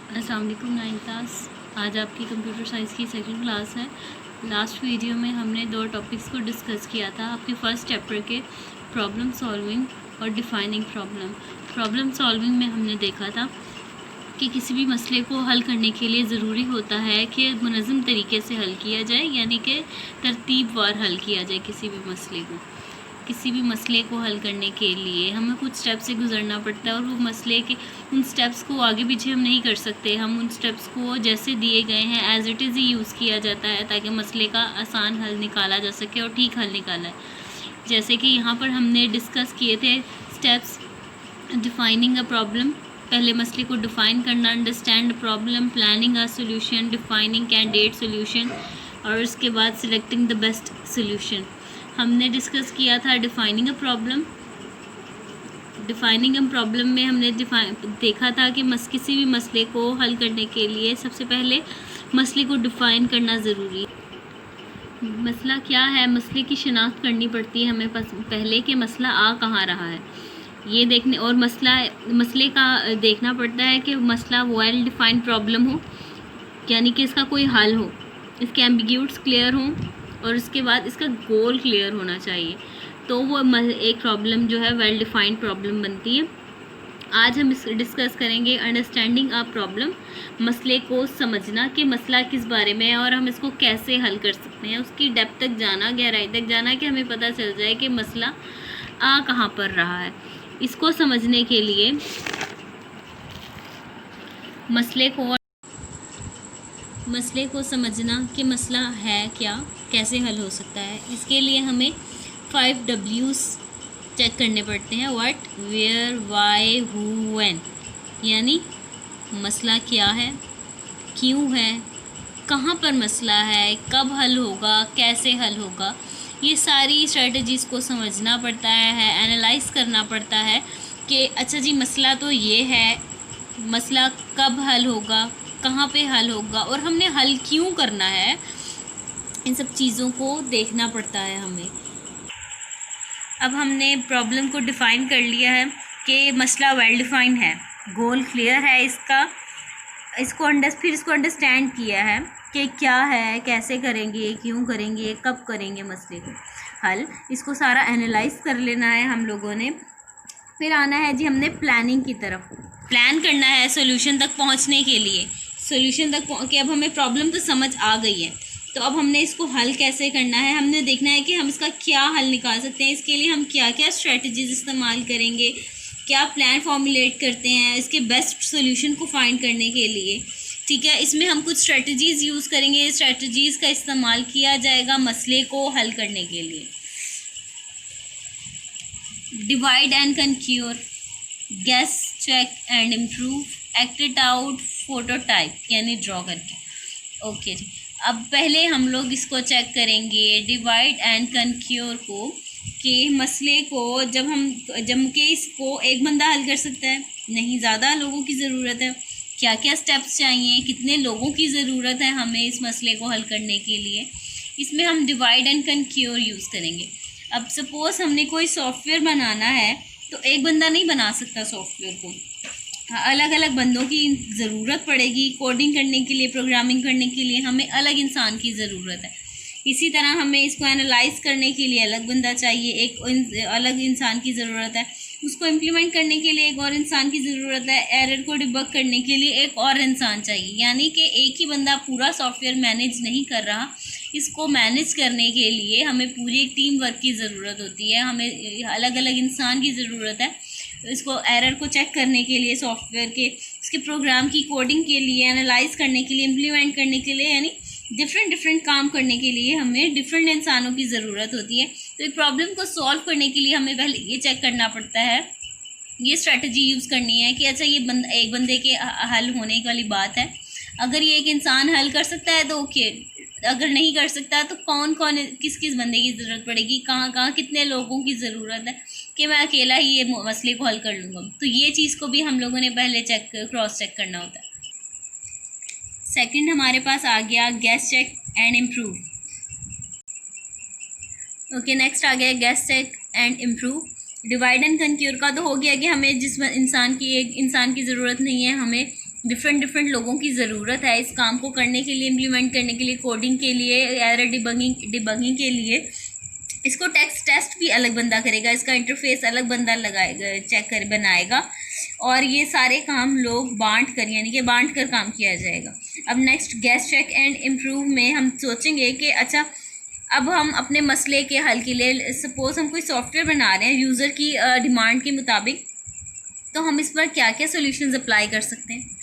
अस्सलाम वालेकुम 9th class. आज आपकी कंप्यूटर साइंस की सेकंड क्लास है। लास्ट वीडियो में हमने दो टॉपिक्स को डिस्कस किया था आपके फर्स्ट चैप्टर के, प्रॉब्लम सॉल्विंग और डिफाइनिंग प्रॉब्लम। प्रॉब्लम सॉल्विंग में हमने देखा था कि किसी भी मसले को हल करने के लिए ज़रूरी होता है कि मुनज़्ज़म तरीके से हल किया जाए, यानी कि तरतीबवार हल किया जाए। किसी भी मसले को हल करने के लिए हमें कुछ स्टेप से गुजरना पड़ता है और वो मसले के उन स्टेप्स को आगे पीछे हम नहीं कर सकते। हम उन स्टेप्स को जैसे दिए गए हैं एज इट इज़ ही यूज़ किया जाता है ताकि मसले का आसान हल निकाला जा सके और ठीक हल निकाला है। जैसे कि यहाँ पर हमने डिस्कस किए थे स्टेप्स। डिफाइनिंग अ प्रॉब्लम, पहले मसले को डिफ़ाइन करना, understand problem, planning a solution, defining candidate solution और उसके बाद सिलेक्टिंग द बेस्ट सोल्यूशन। हमने डिस्कस किया था डिफ़ाइनिंग अ प्रॉब्लम में हमने देखा था कि किसी भी मसले को हल करने के लिए सबसे पहले मसले को डिफ़ाइन करना ज़रूरी है। मसला क्या है, मसले की शिनाख्त करनी पड़ती है हमें पहले कि मसला आ कहाँ रहा है ये देखने, और मसले का देखना पड़ता है कि मसला वेल डिफाइंड प्रॉब्लम हो, यानी कि इसका कोई हल हो, इसके एम्बिग्यूट्स क्लियर हों और उसके बाद इसका गोल क्लियर होना चाहिए, तो वो एक प्रॉब्लम जो है वेल डिफाइंड प्रॉब्लम बनती है। आज हम इस डिस्कस करेंगे अंडरस्टैंडिंग अ प्रॉब्लम, मसले को समझना कि मसला किस बारे में है और हम इसको कैसे हल कर सकते हैं, उसकी डेप्थ तक जाना, गहराई तक जाना कि हमें पता चल जाए कि मसला आ कहाँ पर रहा है। इसको समझने के लिए मसले को समझना कि मसला है क्या, कैसे हल हो सकता है, इसके लिए हमें 5 W's चेक करने पड़ते हैं। What, where, why, who, when. यानी मसला क्या है, क्यों है, कहाँ पर मसला है, कब हल होगा, कैसे हल होगा, ये सारी स्ट्रेटजीज़ को समझना पड़ता है, एनालाइज करना पड़ता है कि अच्छा जी मसला तो ये है, मसला कब हल होगा, कहाँ पे हल होगा और हमने हल क्यों करना है, इन सब चीज़ों को देखना पड़ता है हमें। अब हमने प्रॉब्लम को डिफ़ाइन कर लिया है कि मसला वेल डिफाइंड है, गोल क्लियर है इसका, फिर इसको अंडरस्टैंड किया है कि क्या है, कैसे करेंगे, क्यों करेंगे, कब करेंगे मसले को हल, इसको सारा एनालाइज कर लेना है हम लोगों ने। फिर आना है जी हमने प्लानिंग की तरफ, प्लान करना है सोल्यूशन तक पहुंचने के लिए। कि अब हमें प्रॉब्लम तो समझ आ गई है, तो अब हमने इसको हल कैसे करना है, हमने देखना है कि हम इसका क्या हल निकाल सकते हैं, इसके लिए हम क्या क्या स्ट्रेटजीज इस्तेमाल करेंगे, क्या प्लान फॉर्मुलेट करते हैं इसके बेस्ट सोल्यूशन को फाइंड करने के लिए। ठीक है, इसमें हम कुछ स्ट्रेटजीज़ यूज़ करेंगे, स्ट्रेटजीज़ का इस्तेमाल किया जाएगा मसले को हल करने के लिए। Divide and conquer, guess, check and improve, act it out, prototype यानी ड्रॉ करके। ओके जी, अब पहले हम लोग इसको चेक करेंगे डिवाइड एंड कंक्योर को, कि मसले को जब के इसको एक बंदा हल कर सकता है, नहीं, ज़्यादा लोगों की ज़रूरत है, क्या क्या स्टेप्स चाहिए, कितने लोगों की ज़रूरत है हमें इस मसले को हल करने के लिए, इसमें हम डिवाइड एंड कंक्योर यूज़ करेंगे। अब सपोज़ हमने कोई सॉफ्टवेयर बनाना है तो एक बंदा नहीं बना सकता सॉफ्टवेयर को, अलग अलग बंदों की ज़रूरत पड़ेगी। कोडिंग करने के लिए, प्रोग्रामिंग करने के लिए हमें अलग इंसान की ज़रूरत है। इसी तरह हमें इसको एनालाइज करने के लिए अलग बंदा चाहिए, एक अलग इंसान की ज़रूरत है। उसको इम्प्लीमेंट करने के लिए एक और इंसान की ज़रूरत है। एरर को डिबग करने के लिए एक और इंसान चाहिए, यानी कि एक ही बंदा पूरा सॉफ्टवेयर मैनेज नहीं कर रहा। इसको मैनेज करने के लिए हमें पूरी एक टीम वर्क की ज़रूरत होती है, हमें अलग अलग इंसान की ज़रूरत है। इसको एरर को चेक करने के लिए, सॉफ्टवेयर के इसके प्रोग्राम की कोडिंग के लिए, एनालाइज करने के लिए, इम्प्लीमेंट करने के लिए, यानी डिफरेंट काम करने के लिए हमें डिफरेंट इंसानों की ज़रूरत होती है। तो एक प्रॉब्लम को सॉल्व करने के लिए हमें पहले ये चेक करना पड़ता है, ये स्ट्रेटजी यूज़ करनी है कि अच्छा ये एक बंदे के हल होने वाली बात है। अगर ये एक इंसान हल कर सकता है तो ओके, अगर नहीं कर सकता तो कौन किस बंदे की ज़रूरत पड़ेगी, कहाँ कितने लोगों की ज़रूरत है कि मैं अकेला ही ये मसले को हल कर लूँगा। तो ये चीज़ को भी हम लोगों ने पहले क्रॉस चेक करना होता है। सेकंड हमारे पास आ गया guess, check and improve. Okay, next आ गया guess, check and improve. Divide and conquer का तो हो गया कि हमें जिस इंसान की ज़रूरत नहीं है, हमें डिफरेंट डिफरेंट लोगों की ज़रूरत है इस काम को करने के लिए, इम्प्लीमेंट करने के लिए, कोडिंग के लिए, एरर डिबगिंग के लिए। इसको टेस्ट भी अलग बंदा करेगा, इसका इंटरफेस अलग बंदा लगाएगा, बनाएगा, और ये सारे काम लोग बांट कर, यानी कि बांट कर काम किया जाएगा। अब next guess check and improve में हम सोचेंगे कि अच्छा अब हम अपने मसले के हल के लिए, सपोज हम कोई सॉफ्टवेयर बना रहे हैं यूज़र की डिमांड के मुताबिक, तो हम इस पर क्या क्या सोल्यूशंस अप्लाई कर सकते हैं।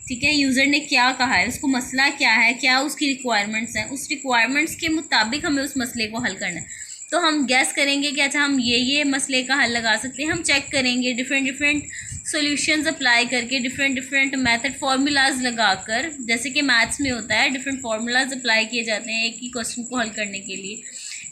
ठीक है, यूज़र ने क्या कहा है, उसको मसला क्या है, क्या उसकी रिक्वायरमेंट्स हैं, उस रिक्वायरमेंट्स के मुताबिक हमें उस मसले को हल करना है। तो हम गैस करेंगे कि अच्छा हम ये मसले का हल लगा सकते हैं। हम चेक करेंगे डिफरेंट सॉल्यूशंस अप्लाई करके, डिफरेंट मेथड फार्मूलाज लगाकर, जैसे कि मैथ्स में होता है डिफरेंट फार्मूलाज अप्लाई किए जाते हैं एक ही क्वेश्चन को हल करने के लिए।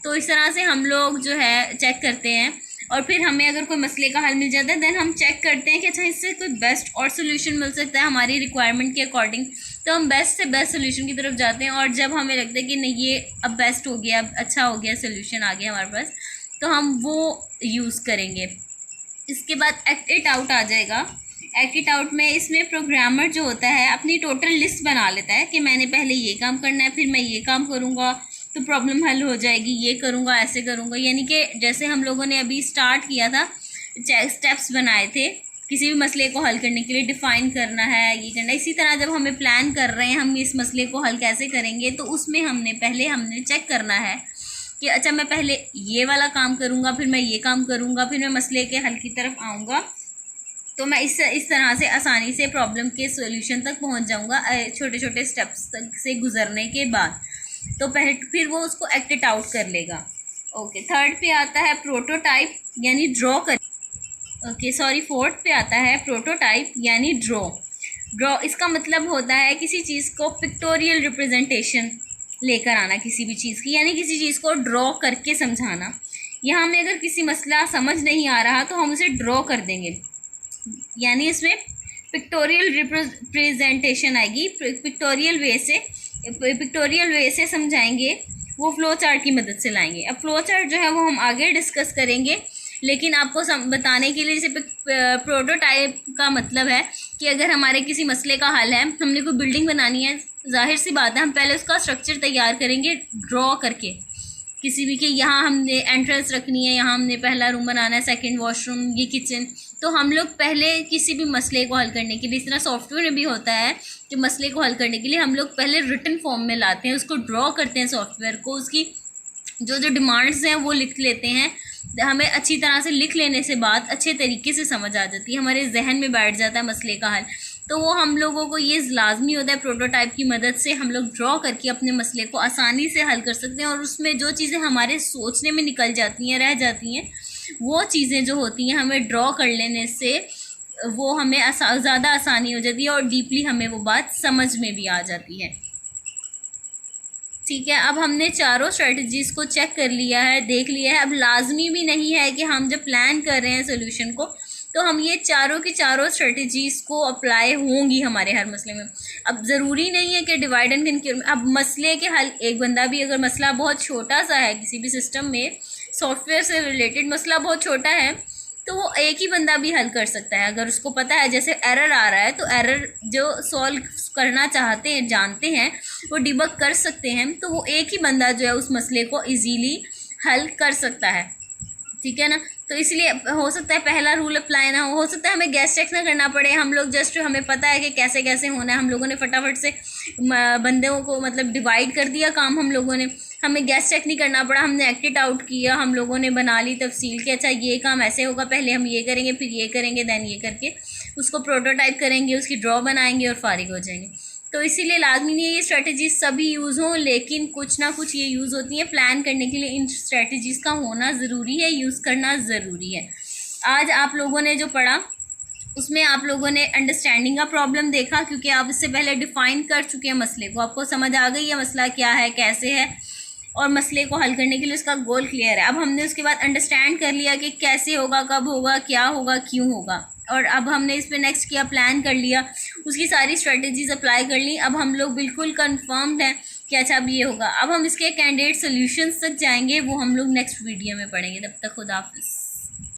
तो इस तरह से हम लोग जो है चेक करते हैं, और फिर हमें अगर कोई मसले का हल मिल जाता है देन हम चेक करते हैं कि अच्छा इससे कोई बेस्ट और सोल्यूशन मिल सकता है हमारी रिक्वायरमेंट के अकॉर्डिंग, तो हम बेस्ट से बेस्ट सोल्यूशन की तरफ जाते हैं। और जब हमें लगता है कि नहीं ये अब बेस्ट हो गया, अब अच्छा हो गया, सोल्यूशन आ गया हमारे पास, तो हम वो यूज़ करेंगे। इसके बाद एक्ट इट आउट आ जाएगा। एक्ट इट आउट में इसमें प्रोग्रामर जो होता है अपनी टोटल लिस्ट बना लेता है कि मैंने पहले ये काम करना है, फिर मैं ये काम करूँगा तो प्रॉब्लम हल हो जाएगी, ये करूँगा, ऐसे करूँगा। यानी कि जैसे हम लोगों ने अभी स्टार्ट किया था, स्टेप्स बनाए थे किसी भी मसले को हल करने के लिए, डिफ़ाइन करना है, ये करना है। इसी तरह जब हमें प्लान कर रहे हैं हम इस मसले को हल कैसे करेंगे, तो उसमें हमने चेक करना है कि अच्छा मैं पहले ये वाला काम करूँगा, फिर मैं ये काम करूँगा, फिर मैं मसले के हल की तरफ आऊँगा, तो मैं इस तरह से आसानी से प्रॉब्लम के सॉल्यूशन तक पहुँच जाऊँगा छोटे छोटे स्टेप्स तक से गुजरने के बाद। तो फिर वो उसको एक्ट इट आउट कर लेगा। ओके, थर्ड पे आता है प्रोटोटाइप यानी ड्रॉ कर, फोर्थ पे आता है प्रोटोटाइप यानी ड्रॉ इसका मतलब होता है किसी चीज़ को पिक्टोरियल रिप्रेजेंटेशन लेकर आना किसी भी चीज़ की, यानी किसी चीज़ को ड्रॉ करके समझाना। यहाँ में अगर किसी मसला समझ नहीं आ रहा तो हम उसे ड्रॉ कर देंगे, यानी इसमें पिक्टोरियल रिप्रेजेंटेशन आएगी, पिक्टोरियल वे से समझाएंगे, वो फ्लो चार्ट की मदद से लाएंगे। अब फ्लो चार्ट जो है वो हम आगे डिस्कस करेंगे, लेकिन आपको बताने के लिए, जैसे प्रोटोटाइप का मतलब है कि अगर हमारे किसी मसले का हल है, हमने कोई बिल्डिंग बनानी है, जाहिर सी बात है हम पहले उसका स्ट्रक्चर तैयार करेंगे ड्रॉ करके, किसी भी के यहाँ हमने एंट्रेंस रखनी है, यहाँ हमने पहला रूम बनाना है, सेकंड वॉशरूम, ये किचन। तो हम लोग पहले किसी भी मसले को हल करने के लिए, इस तरह सॉफ्टवेयर में भी होता है कि मसले को हल करने के लिए हम लोग पहले रिटन फॉर्म में लाते हैं, उसको ड्रॉ करते हैं सॉफ्टवेयर को, उसकी जो डिमांड्स हैं वो लिख लेते हैं। हमें अच्छी तरह से लिख लेने से बाद अच्छे तरीके से समझ आ जाती है, हमारे जहन में बैठ जाता है मसले का हल। तो वो हम लोगों को ये लाजमी होता है प्रोटोटाइप की मदद से हम लोग ड्रॉ करके अपने मसले को आसानी से हल कर सकते हैं, और उसमें जो चीज़ें हमारे सोचने में निकल जाती हैं, रह जाती हैं, वो चीज़ें जो होती हैं हमें ड्रॉ कर लेने से वो हमें ज़्यादा आसानी हो जाती है और डीपली हमें वो बात समझ में भी आ जाती है। ठीक है, अब हमने चारों स्ट्रेटजीज़ को चेक कर लिया है, देख लिया है। अब लाजमी भी नहीं है कि हम जब प्लान कर रहे हैं सोल्यूशन को तो हम ये चारों की चारों स्ट्रेटजीज़ को अप्लाई होंगी हमारे हर मसले में। अब ज़रूरी नहीं है कि डिवाइड एंड कन्क्यूर में अब मसले के हल, एक बंदा भी अगर मसला बहुत छोटा सा है, किसी भी सिस्टम में सॉफ्टवेयर से रिलेटेड मसला बहुत छोटा है, तो वो एक ही बंदा भी हल कर सकता है अगर उसको पता है। जैसे एरर आ रहा है तो एरर जो सॉल्व करना चाहते हैं, जानते हैं, वो डिबग कर सकते हैं, तो वो एक ही बंदा जो है उस मसले को इजीली हल कर सकता है। ठीक है ना, तो इसलिए हो सकता है पहला रूल अप्लाई ना हो सकता है हमें गैस चेक ना करना पड़े, हम लोग जस्ट हमें पता है कि कैसे कैसे होना है, हम लोगों ने फटाफट से बंदों को मतलब डिवाइड कर दिया काम, हम लोगों ने, हमें गैस चेक नहीं करना पड़ा, हमने एक्ट इट आउट किया, हम लोगों ने बना ली तफसील कि अच्छा ये काम ऐसे होगा, पहले हम ये करेंगे, फिर ये करेंगे, दैन ये करके उसको प्रोटोटाइप करेंगे, उसकी ड्रॉ बनाएंगे और फारिग हो जाएंगे। तो इसीलिए लाजमी नहीं है ये स्ट्रेटजीज सभी यूज़ हों, लेकिन कुछ ना कुछ ये यूज़ होती हैं प्लान करने के लिए। इन स्ट्रेटजीज़ का होना ज़रूरी है, यूज़ करना ज़रूरी है। आज आप लोगों ने जो पढ़ा उसमें आप लोगों ने अंडरस्टैंडिंग का प्रॉब्लम देखा, क्योंकि आप इससे पहले डिफ़ाइन कर चुके हैं मसले को, आपको समझ आ गई है मसला क्या है, कैसे है, और मसले को हल करने के लिए उसका गोल क्लियर है। अब हमने उसके बाद अंडरस्टैंड कर लिया कि कैसे होगा, कब होगा, क्या होगा, क्यों होगा, और अब हमने इस पर नेक्स्ट किया, प्लान कर लिया, उसकी सारी स्ट्रेटजीज अप्लाई कर ली। अब हम लोग बिल्कुल कंफर्म्ड हैं कि अच्छा अब ये होगा। अब हम इसके कैंडिडेट सोल्यूशंस तक जाएंगे, वो हम लोग नेक्स्ट वीडियो में पढ़ेंगे। तब तक खुदा हाफिज़।